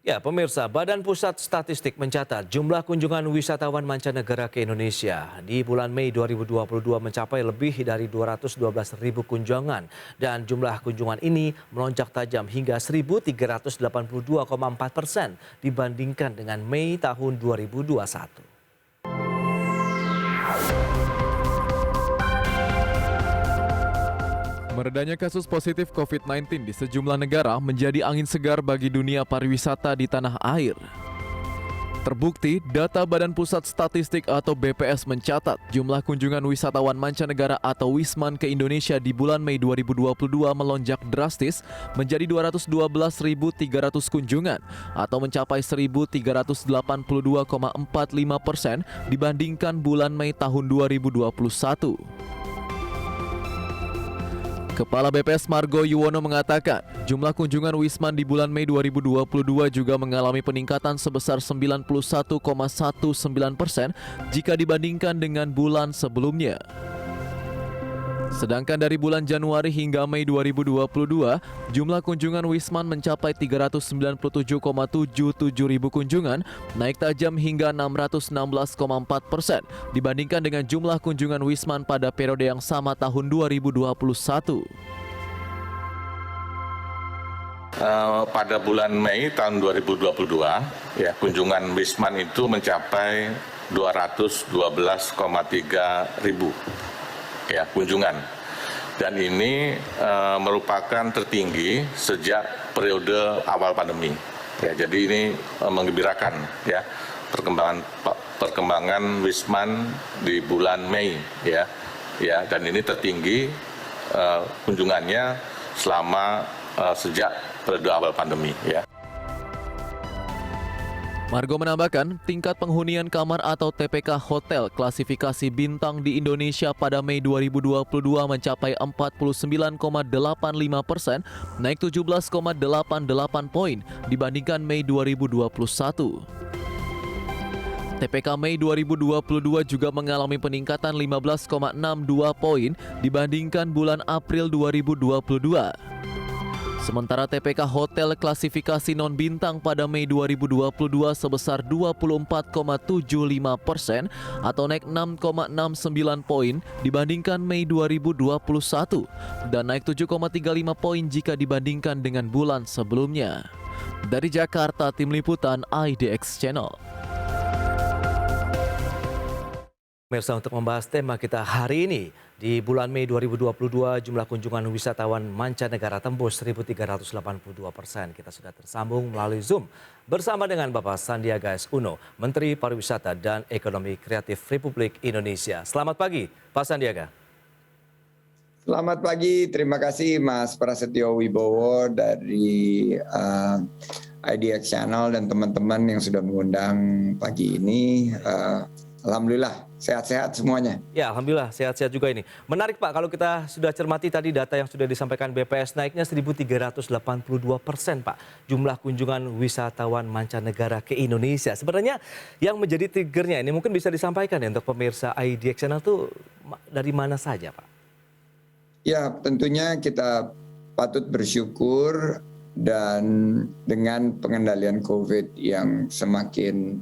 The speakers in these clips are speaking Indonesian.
Ya, pemirsa, Badan Pusat Statistik mencatat jumlah kunjungan wisatawan mancanegara ke Indonesia di bulan Mei 2022 mencapai lebih dari 212.000 kunjungan dan jumlah kunjungan ini melonjak tajam hingga 1.382,4% dibandingkan dengan Mei tahun 2021. Meredanya kasus positif COVID-19 di sejumlah negara menjadi angin segar bagi dunia pariwisata di tanah air. Terbukti, data Badan Pusat Statistik atau BPS mencatat jumlah kunjungan wisatawan mancanegara atau Wisman ke Indonesia di bulan Mei 2022 melonjak drastis menjadi 212.300 kunjungan atau mencapai 1.382,45% dibandingkan bulan Mei tahun 2021. Kepala BPS Margo Yuwono mengatakan, jumlah kunjungan Wisman di bulan Mei 2022 juga mengalami peningkatan sebesar 91,19% jika dibandingkan dengan bulan sebelumnya. Sedangkan dari bulan Januari hingga Mei 2022, jumlah kunjungan Wisman mencapai 397,77 ribu kunjungan, naik tajam hingga 616,4% dibandingkan dengan jumlah kunjungan Wisman pada periode yang sama tahun 2021. Pada bulan Mei tahun 2022, ya, kunjungan Wisman itu mencapai 212,3 ribu. Ya, kunjungan, dan ini merupakan tertinggi sejak periode awal pandemi. Ya, jadi ini menggembirakan, ya, perkembangan Wisman di bulan Mei, ya, dan ini tertinggi kunjungannya selama sejak periode awal pandemi, ya. Margo menambahkan, tingkat penghunian kamar atau TPK hotel klasifikasi bintang di Indonesia pada Mei 2022 mencapai 49,85%, naik 17,88 poin dibandingkan Mei 2021. TPK Mei 2022 juga mengalami peningkatan 15,62 poin dibandingkan bulan April 2022. Sementara TPK Hotel klasifikasi non-bintang pada Mei 2022 sebesar 24,75% atau naik 6,69 poin dibandingkan Mei 2021 dan naik 7,35 poin jika dibandingkan dengan bulan sebelumnya. Dari Jakarta, Tim Liputan IDX Channel. Pemirsa, untuk membahas tema kita hari ini, di bulan Mei 2022 jumlah kunjungan wisatawan mancanegara tembus 1.382%. Kita sudah tersambung melalui Zoom bersama dengan Bapak Sandiaga Uno, Menteri Pariwisata dan Ekonomi Kreatif Republik Indonesia. Selamat pagi, Pak Sandiaga. Selamat pagi, terima kasih Mas Prasetyo Wibowo dari IDX Channel dan teman-teman yang sudah mengundang pagi ini. Alhamdulillah, sehat-sehat semuanya. Ya, alhamdulillah sehat-sehat juga ini. Menarik Pak, kalau kita sudah cermati tadi data yang sudah disampaikan BPS, naiknya 1.382% Pak. Jumlah kunjungan wisatawan mancanegara ke Indonesia. Sebenarnya yang menjadi triggernya ini mungkin bisa disampaikan ya untuk pemirsa IDX Channel itu dari mana saja Pak? Ya, tentunya kita patut bersyukur dan dengan pengendalian COVID yang semakin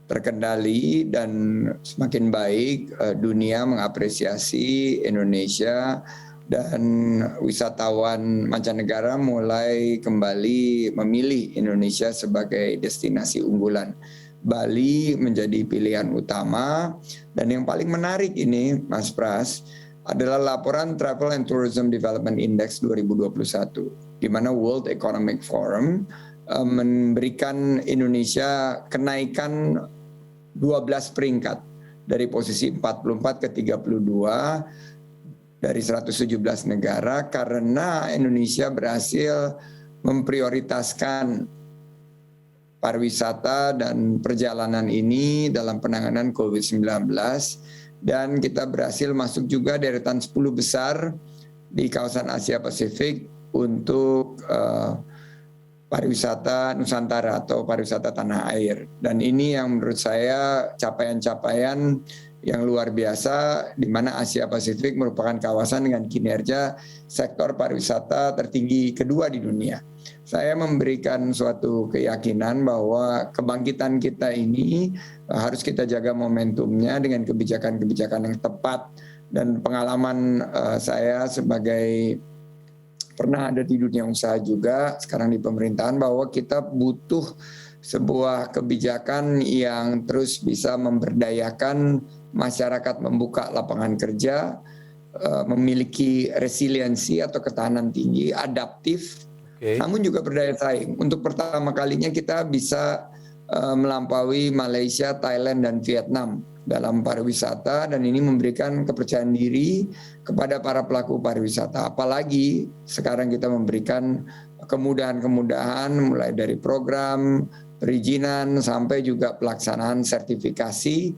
terkendali dan semakin baik, dunia mengapresiasi Indonesia dan wisatawan mancanegara mulai kembali memilih Indonesia sebagai destinasi unggulan. Bali menjadi pilihan utama dan yang paling menarik ini Mas Pras adalah laporan Travel and Tourism Development Index 2021 di mana World Economic Forum memberikan Indonesia kenaikan 12 peringkat dari posisi 44 ke 32 dari 117 negara karena Indonesia berhasil memprioritaskan pariwisata dan perjalanan ini dalam penanganan COVID-19 dan kita berhasil masuk juga deretan 10 besar di kawasan Asia Pasifik untuk pariwisata Nusantara atau pariwisata tanah air. Dan ini yang menurut saya capaian-capaian yang luar biasa di mana Asia Pasifik merupakan kawasan dengan kinerja sektor pariwisata tertinggi kedua di dunia. saya memberikan suatu keyakinan bahwa kebangkitan kita ini harus kita jaga momentumnya dengan kebijakan-kebijakan yang tepat. Dan pengalaman saya sebagai pernah ada di dunia usaha juga, sekarang di pemerintahan, bahwa kita butuh sebuah kebijakan yang terus bisa memberdayakan masyarakat membuka lapangan kerja, memiliki resiliensi atau ketahanan tinggi, adaptif, namun juga berdaya saing. Untuk pertama kalinya kita bisa melampaui Malaysia, Thailand, dan Vietnam dalam pariwisata, dan ini memberikan kepercayaan diri kepada para pelaku pariwisata. Apalagi sekarang kita memberikan kemudahan-kemudahan mulai dari program perizinan sampai juga pelaksanaan sertifikasi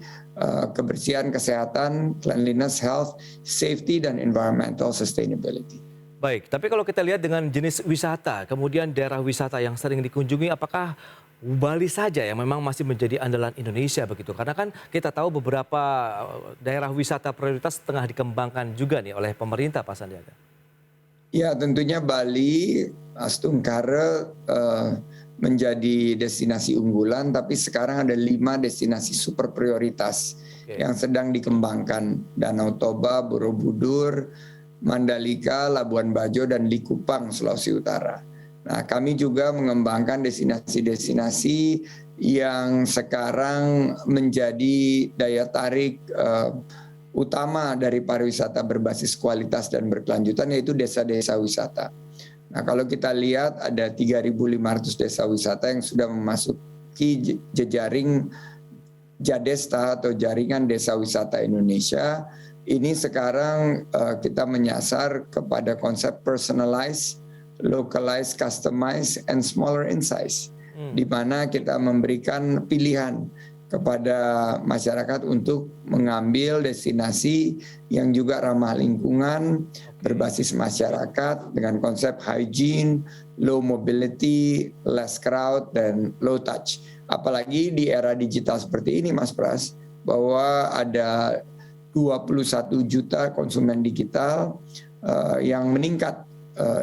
kebersihan, kesehatan, cleanliness, health, safety, dan environmental sustainability. Baik, tapi kalau kita lihat dengan jenis wisata, kemudian daerah wisata yang sering dikunjungi, apakah Bali saja yang memang masih menjadi andalan Indonesia begitu? Karena kan kita tahu beberapa daerah wisata prioritas tengah dikembangkan juga nih oleh pemerintah, Pak Sandiaga. Ya, tentunya Bali, Astungkara menjadi destinasi unggulan, tapi sekarang ada 5 destinasi super prioritas yang sedang dikembangkan. Danau Toba, Borobudur, Mandalika, Labuan Bajo, dan Likupang, Sulawesi Utara. Nah, kami juga mengembangkan destinasi-destinasi yang sekarang menjadi daya tarik utama dari pariwisata berbasis kualitas dan berkelanjutan, yaitu desa-desa wisata. Nah, kalau kita lihat ada 3.500 desa wisata yang sudah memasuki jejaring Jadesta atau Jaringan Desa Wisata Indonesia. Ini sekarang kita menyasar kepada konsep personalized, localized, customized, and smaller in size, di mana kita memberikan pilihan kepada masyarakat untuk mengambil destinasi yang juga ramah lingkungan, berbasis masyarakat dengan konsep hygiene, low mobility, less crowd, dan low touch. Apalagi di era digital seperti ini, Mas Pras, bahwa ada 21 juta konsumen digital yang meningkat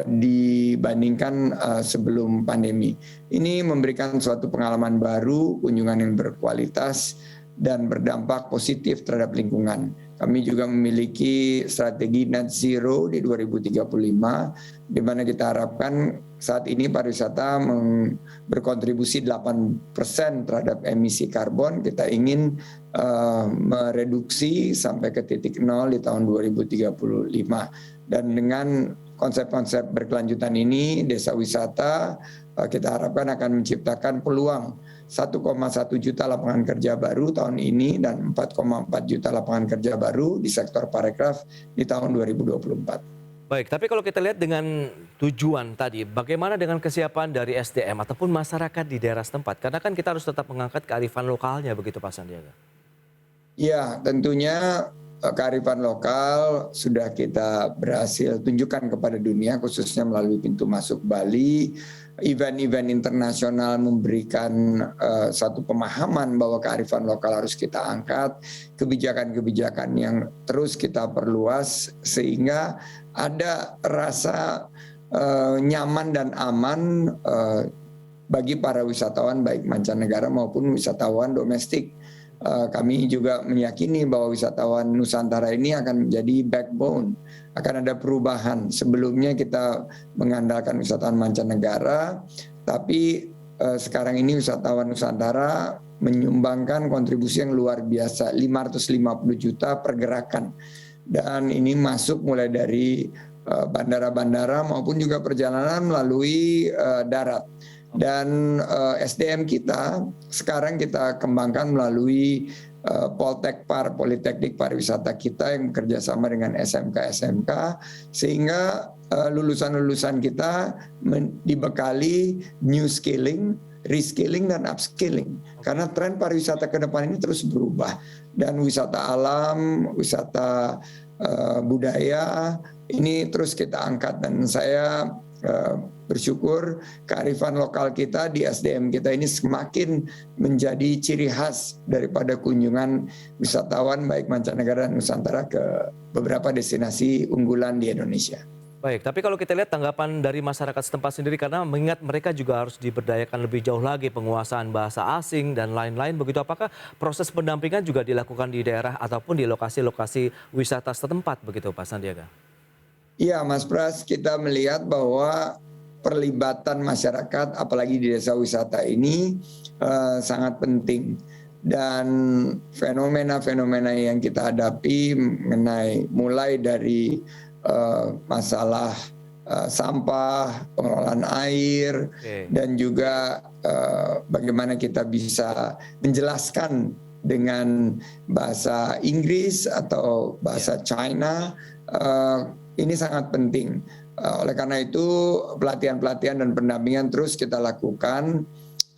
dibandingkan sebelum pandemi. Ini memberikan suatu pengalaman baru, kunjungan yang berkualitas dan berdampak positif terhadap lingkungan. Kami juga memiliki strategi net zero di 2035, di mana kita harapkan saat ini pariwisata berkontribusi 8% terhadap emisi karbon. Kita ingin mereduksi sampai ke titik nol di tahun 2035. Dan dengan konsep-konsep berkelanjutan ini, desa wisata kita harapkan akan menciptakan peluang 1,1 juta lapangan kerja baru tahun ini dan 4,4 juta lapangan kerja baru di sektor parekraf di tahun 2024. Baik, tapi kalau kita lihat dengan tujuan tadi, bagaimana dengan kesiapan dari SDM ataupun masyarakat di daerah setempat? Karena kan kita harus tetap mengangkat kearifan lokalnya, begitu Pak Sandiaga. Ya, tentunya kearifan lokal sudah kita berhasil tunjukkan kepada dunia, khususnya melalui pintu masuk Bali. Event-event internasional memberikan satu pemahaman bahwa kearifan lokal harus kita angkat, kebijakan-kebijakan yang terus kita perluas sehingga ada rasa nyaman dan aman bagi para wisatawan baik mancanegara maupun wisatawan domestik. Kami juga meyakini bahwa wisatawan Nusantara ini akan menjadi backbone, akan ada perubahan. Sebelumnya kita mengandalkan wisatawan mancanegara, tapi sekarang ini wisatawan Nusantara menyumbangkan kontribusi yang luar biasa, 550 juta pergerakan. Dan ini masuk mulai dari bandara-bandara maupun juga perjalanan melalui darat. Dan SDM kita sekarang kita kembangkan melalui Poltekpar, Politeknik Pariwisata kita yang bekerja sama dengan SMK-SMK, sehingga lulusan-lulusan kita dibekali new skilling, reskilling, dan upskilling. Karena tren pariwisata ke depan ini terus berubah. Dan wisata alam, wisata budaya, ini terus kita angkat. Dan saya bersyukur kearifan lokal kita di SDM kita ini semakin menjadi ciri khas daripada kunjungan wisatawan baik mancanegara dan Nusantara ke beberapa destinasi unggulan di Indonesia. Baik, tapi kalau kita lihat tanggapan dari masyarakat setempat sendiri karena mengingat mereka juga harus diberdayakan lebih jauh lagi penguasaan bahasa asing dan lain-lain begitu. Apakah proses pendampingan juga dilakukan di daerah ataupun di lokasi-lokasi wisata setempat begitu Pak Sandiaga? Iya Mas Pras, kita melihat bahwa perlibatan masyarakat apalagi di desa wisata ini sangat penting. Dan fenomena-fenomena yang kita hadapi mulai dari masalah sampah, pengelolaan air, dan juga bagaimana kita bisa menjelaskan dengan bahasa Inggris atau bahasa China, ini sangat penting. Oleh karena itu pelatihan-pelatihan dan pendampingan terus kita lakukan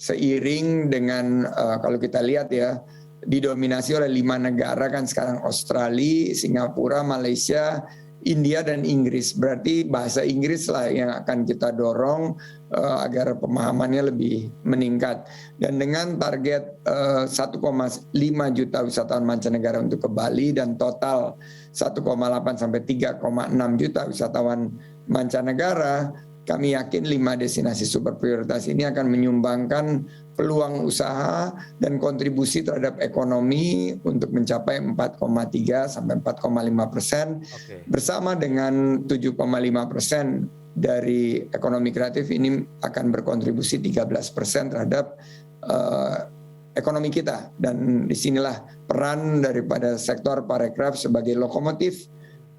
seiring dengan kalau kita lihat ya, didominasi oleh 5 negara kan sekarang, Australia, Singapura, Malaysia, India dan Inggris. Berarti bahasa Inggris lah yang akan kita dorong agar pemahamannya lebih meningkat. Dan dengan target 1,5 juta wisatawan mancanegara untuk ke Bali dan total 1,8 sampai 3,6 juta wisatawan mancanegara, kami yakin 5 destinasi super prioritas ini akan menyumbangkan peluang usaha dan kontribusi terhadap ekonomi untuk mencapai 4,3 sampai 4,5%, bersama dengan 7,5% dari ekonomi kreatif ini akan berkontribusi 13% terhadap ekonomi kita. Dan disinilah peran daripada sektor parekraf sebagai lokomotif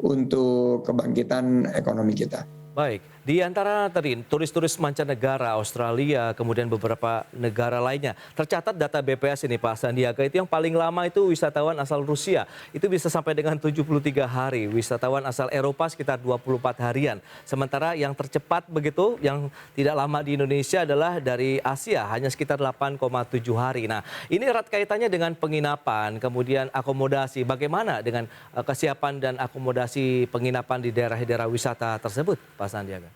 untuk kebangkitan ekonomi kita. Baik, di antara tadi turis-turis mancanegara, Australia, kemudian beberapa negara lainnya, tercatat data BPS ini Pak Sandiaga, itu yang paling lama itu wisatawan asal Rusia, itu bisa sampai dengan 73 hari, wisatawan asal Eropa sekitar 24 harian. Sementara yang tercepat begitu, yang tidak lama di Indonesia adalah dari Asia, hanya sekitar 8,7 hari. Nah, ini erat kaitannya dengan penginapan, kemudian akomodasi. Bagaimana dengan kesiapan dan akomodasi penginapan di daerah-daerah wisata tersebut, Pak Sandiaga?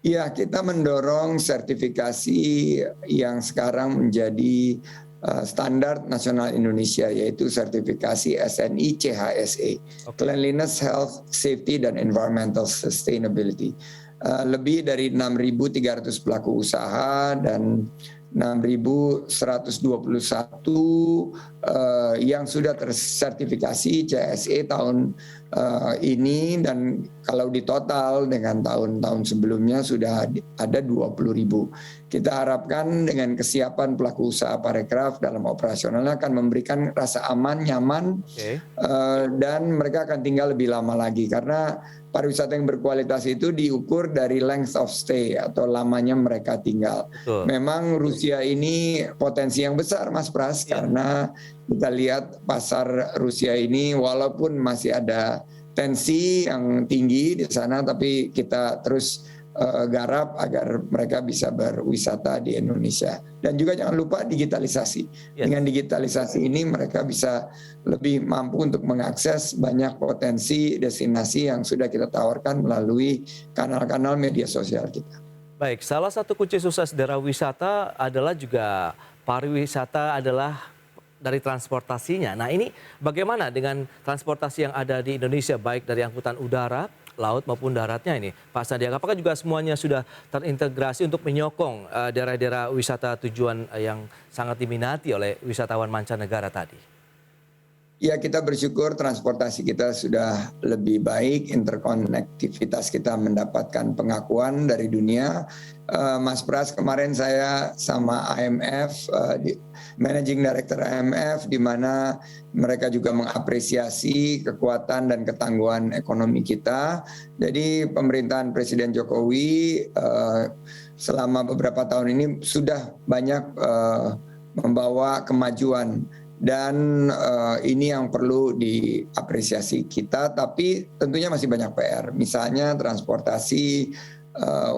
Ya, kita mendorong sertifikasi yang sekarang menjadi standar nasional Indonesia, yaitu sertifikasi SNI CHSE, Cleanliness, Health, Safety, dan Environmental Sustainability. Lebih dari 6.300 pelaku usaha dan 6.121 yang sudah tersertifikasi CSE tahun ini, dan kalau ditotal dengan tahun-tahun sebelumnya sudah ada 20.000. Kita harapkan dengan kesiapan pelaku usaha parekraf dalam operasionalnya akan memberikan rasa aman, nyaman, dan mereka akan tinggal lebih lama lagi, karena pariwisata yang berkualitas itu diukur dari length of stay atau lamanya mereka tinggal. Memang Rusia ini potensi yang besar Mas Pras, karena kita lihat pasar Rusia ini walaupun masih ada tensi yang tinggi di sana, tapi kita terus garap agar mereka bisa berwisata di Indonesia. Dan juga jangan lupa digitalisasi. Dengan digitalisasi ini mereka bisa lebih mampu untuk mengakses banyak potensi destinasi yang sudah kita tawarkan melalui kanal-kanal media sosial kita. Baik, salah satu kunci sukses daerah wisata adalah juga pariwisata adalah dari transportasinya. Nah, ini bagaimana dengan transportasi yang ada di Indonesia, baik dari angkutan udara, laut maupun daratnya ini, Pak Sandiaga? Apakah juga semuanya sudah terintegrasi untuk menyokong daerah-daerah wisata tujuan yang sangat diminati oleh wisatawan mancanegara tadi? Ya, kita bersyukur transportasi kita sudah lebih baik, interkonektivitas kita mendapatkan pengakuan dari dunia. Mas Pras, kemarin saya sama IMF, Managing Director IMF, di mana mereka juga mengapresiasi kekuatan dan ketangguhan ekonomi kita. Jadi pemerintahan Presiden Jokowi selama beberapa tahun ini sudah banyak membawa kemajuan. Dan ini yang perlu diapresiasi kita, tapi tentunya masih banyak PR. Misalnya transportasi,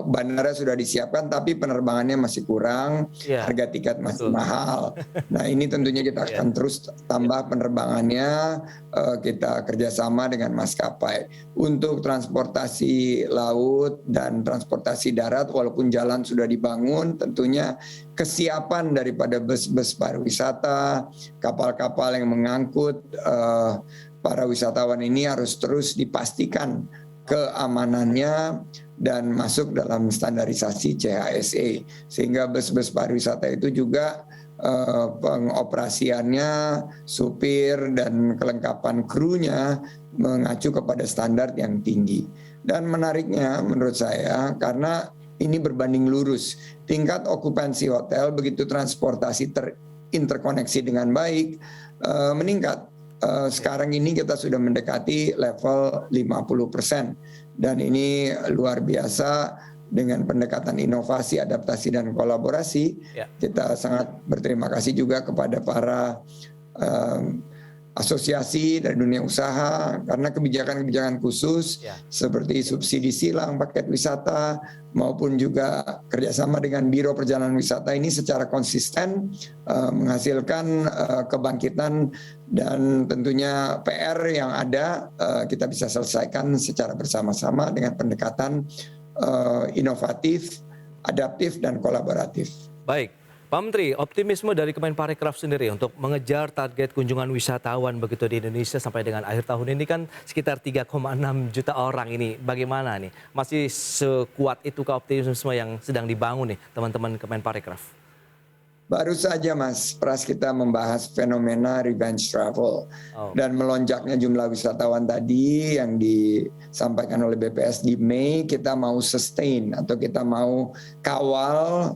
bandara sudah disiapkan tapi penerbangannya masih kurang, harga tiket masih mahal. Nah, ini tentunya kita akan terus tambah penerbangannya, kita kerjasama dengan maskapai. Untuk transportasi laut dan transportasi darat, walaupun jalan sudah dibangun, tentunya kesiapan daripada bus-bus pariwisata, kapal-kapal yang mengangkut para wisatawan ini harus terus dipastikan keamanannya, dan masuk dalam standarisasi CHSE. Sehingga bus-bus pariwisata itu juga pengoperasiannya, supir dan kelengkapan krunya mengacu kepada standar yang tinggi. Dan menariknya menurut saya, karena ini berbanding lurus, tingkat okupansi hotel begitu transportasi terinterkoneksi dengan baik meningkat. Sekarang ini kita sudah mendekati level 50%, dan ini luar biasa. Dengan pendekatan inovasi, adaptasi, dan kolaborasi, kita sangat berterima kasih juga kepada para asosiasi dari dunia usaha, karena kebijakan-kebijakan khusus seperti subsidi silang paket wisata maupun juga kerjasama dengan Biro Perjalanan Wisata ini secara konsisten menghasilkan kebangkitan, dan tentunya PR yang ada kita bisa selesaikan secara bersama-sama dengan pendekatan inovatif, adaptif, dan kolaboratif. Baik, Pak Menteri, optimisme dari Kemenparekraf sendiri untuk mengejar target kunjungan wisatawan begitu di Indonesia sampai dengan akhir tahun ini kan sekitar 3,6 juta orang ini. Bagaimana nih? Masih sekuat itukah optimisme yang sedang dibangun nih teman-teman Kemenparekraf? Baru saja Mas Pras kita membahas fenomena revenge travel dan melonjaknya jumlah wisatawan tadi yang disampaikan oleh BPS di Mei. Kita mau sustain atau kita mau kawal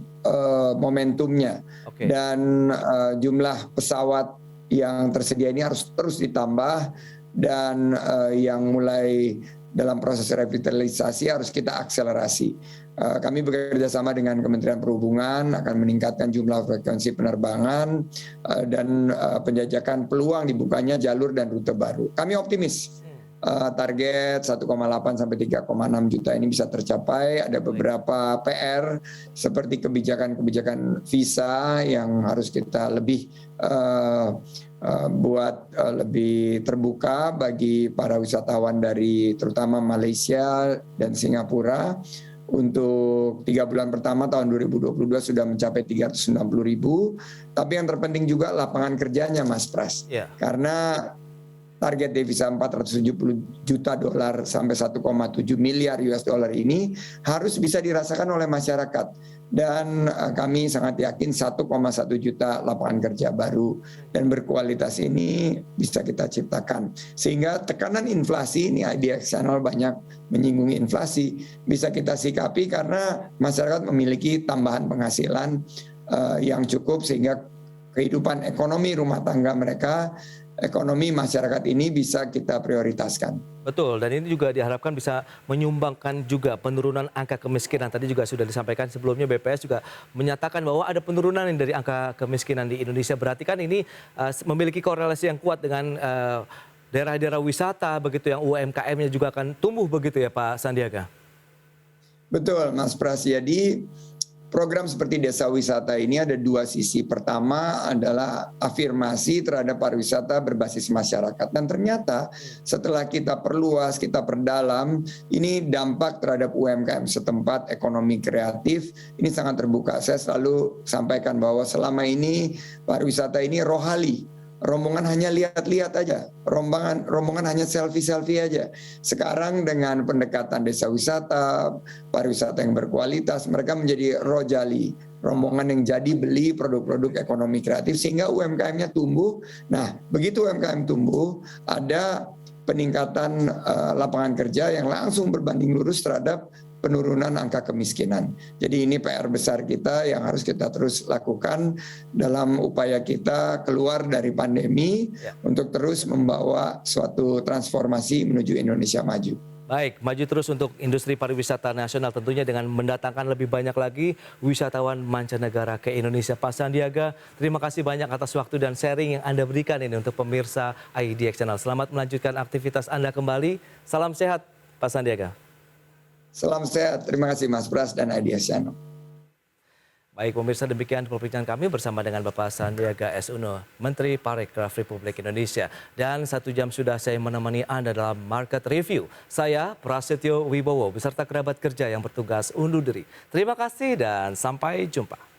momentumnya, dan jumlah pesawat yang tersedia ini harus terus ditambah, dan yang mulai dalam proses revitalisasi harus kita akselerasi. Kami bekerja sama dengan Kementerian Perhubungan akan meningkatkan jumlah frekuensi penerbangan dan penjajakan peluang dibukanya jalur dan rute baru. Kami optimis target 1,8 sampai 3,6 juta ini bisa tercapai. Ada beberapa PR seperti kebijakan-kebijakan visa yang harus kita lebih buat lebih terbuka bagi para wisatawan dari terutama Malaysia dan Singapura. Untuk 3 bulan pertama tahun 2022 sudah mencapai 390.000. Tapi yang terpenting juga lapangan kerjanya Mas Pras. Karena target devisa 470 juta dolar sampai 1,7 miliar US dollar ini harus bisa dirasakan oleh masyarakat. Dan kami sangat yakin 1,1 juta lapangan kerja baru dan berkualitas ini bisa kita ciptakan. Sehingga tekanan inflasi, ini IDX Channel banyak menyinggung inflasi, bisa kita sikapi karena masyarakat memiliki tambahan penghasilan yang cukup, sehingga kehidupan ekonomi rumah tangga mereka, ekonomi masyarakat ini bisa kita prioritaskan. Betul, dan ini juga diharapkan bisa menyumbangkan juga penurunan angka kemiskinan. Tadi juga sudah disampaikan sebelumnya, BPS juga menyatakan bahwa ada penurunan dari angka kemiskinan di Indonesia. Berarti kan ini memiliki korelasi yang kuat dengan daerah-daerah wisata begitu, yang UMKM-nya juga akan tumbuh begitu ya Pak Sandiaga? Betul Mas Pras. Jadi program seperti desa wisata ini ada dua sisi. Pertama adalah afirmasi terhadap pariwisata berbasis masyarakat. Dan ternyata setelah kita perluas, kita perdalam, ini dampak terhadap UMKM setempat, ekonomi kreatif, ini sangat terbuka. Saya selalu sampaikan bahwa selama ini pariwisata ini rohali. Rombongan hanya lihat-lihat aja, rombongan hanya selfie-selfie aja. Sekarang dengan pendekatan desa wisata, pariwisata yang berkualitas, mereka menjadi rojali, rombongan yang jadi beli produk-produk ekonomi kreatif sehingga UMKM-nya tumbuh. Nah, begitu UMKM tumbuh, ada peningkatan lapangan kerja yang langsung berbanding lurus terhadap penurunan angka kemiskinan. Jadi ini PR besar kita yang harus kita terus lakukan dalam upaya kita keluar dari pandemi untuk terus membawa suatu transformasi menuju Indonesia maju. Baik, maju terus untuk industri pariwisata nasional tentunya dengan mendatangkan lebih banyak lagi wisatawan mancanegara ke Indonesia. Pak Sandiaga, terima kasih banyak atas waktu dan sharing yang Anda berikan ini untuk pemirsa IDX Channel. Selamat melanjutkan aktivitas Anda kembali. Salam sehat Pak Sandiaga. Salam sehat, terima kasih Mas Pras dan IDX Channel. Baik pemirsa, demikian perbincangan kami bersama dengan Bapak Sandiaga S. Uno, Menteri Parekraf Republik Indonesia. Dan 1 jam sudah saya menemani Anda dalam Market Review. Saya Prasetyo Wibowo beserta kerabat kerja yang bertugas undur diri. Terima kasih dan sampai jumpa.